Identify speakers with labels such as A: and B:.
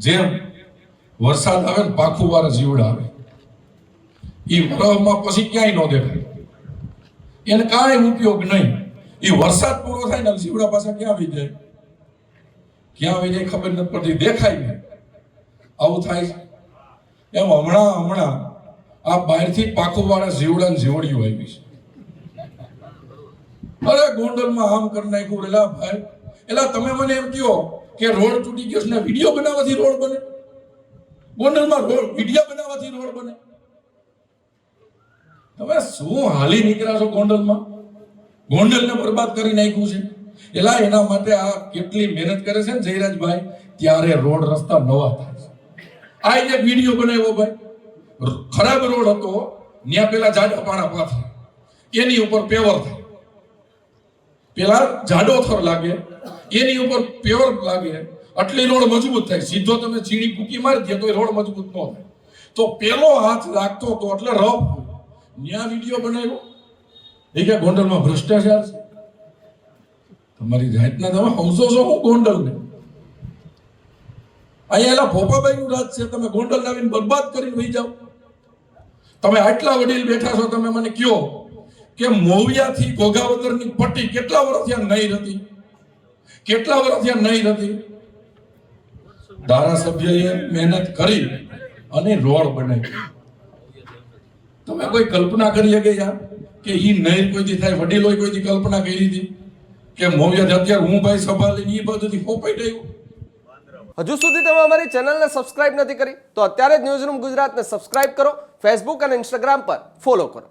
A: જેમ વરસાદ આવે ને પાખું વાળા જીવડા આવે એ વરસમાં પછી ક્યાંય ન દેખાય, એને કાંઈ ઉપયોગ નહીં. એ વરસાદ પૂરો થાય ને જીવડા પાછા ક્યાં આવી જાય ખબર નથી પડતી, દેખાય નહીં. આવું થાય છે. એમ હમણાં આ બહારથી પાખું વાળા જીવડા ને જીવડીઓ આવી છે. અરે ગોંડલમાં આમ કરી નાખ્યું. એલા ભાઈ, એલા તમે મને એમ કહો કે રોડ તૂટી ગયો ને વિડીયો બનાવવાથી રોડ બને? ગોંડલમાં વિડીયો બનાવવાથી રોડ બને? તમે શું હાલી નીકળ્યા છો ગોંડલમાં? ગોંડલને બરબાદ કરી નાખ્યું છે. એલા એના માટે આ કેટલી મહેનત કરે છે ને જયરાજભાઈ, ત્યારે રોડ રસ્તા નવા થાય છે. આ એક વિડીયો બનાવ્યો ભાઈ, ખરાબ રોડ હતો, ત્યાં પેલા જાડા પાણા પાથરે, એની ઉપર પેવર થાય. પેલા જાડો થર લાગે, એની ઉપર પેવર લાગે, આટલી રોડ મજબૂત થાય. સીધો તમે ચીણી કૂકી મારી દે તો રોડ મજબૂત ન થાય. તો પેલો હાથ લાગતો હતો એટલે રફ. ત્યાં વિડીયો બનાવ્યો. એ કે ગોંડલમાં ભ્રષ્ટાચાર છે. તમારી જાતના તમે સમજો છો હું ગોંડલને? અહીંયા એલા ભોપાભાઈ નું રાજ છે, તમે ગોંડલ લાવીને બરબાદ કરીને વહી જાઓ. તમે આટલા વડીલ બેઠા છો, તમે મને કયો કે મોવિયાથી ઘોઘાવતરની પટ્ટી કેટલા વર્ષથી નહીં હતી? કેટલા વર્ષથી નહીં હતી? ધારાસભ્યએ મહેનત કરી અને રોડ બનાવી. તમે કોઈ કલ્પના કરી શકે યાર કે ઈ નહીં કોઈથી થાય? વડીલોએ કોઈથી કલ્પના કરી હતી કે મોવિયા અત્યારે હું ભાઈ સભા લઈને ઈ બધુંથી પોપાઈ ગયું?
B: હજુ સુધી તમે અમારી ચેનલને સબસ્ક્રાઇબ નથી કરી તો અત્યારે જ ન્યૂઝરૂમ ગુજરાતને સબસ્ક્રાઇબ કરો, ફેસબુક અને ઇન્સ્ટાગ્રામ પર ફોલો કરો.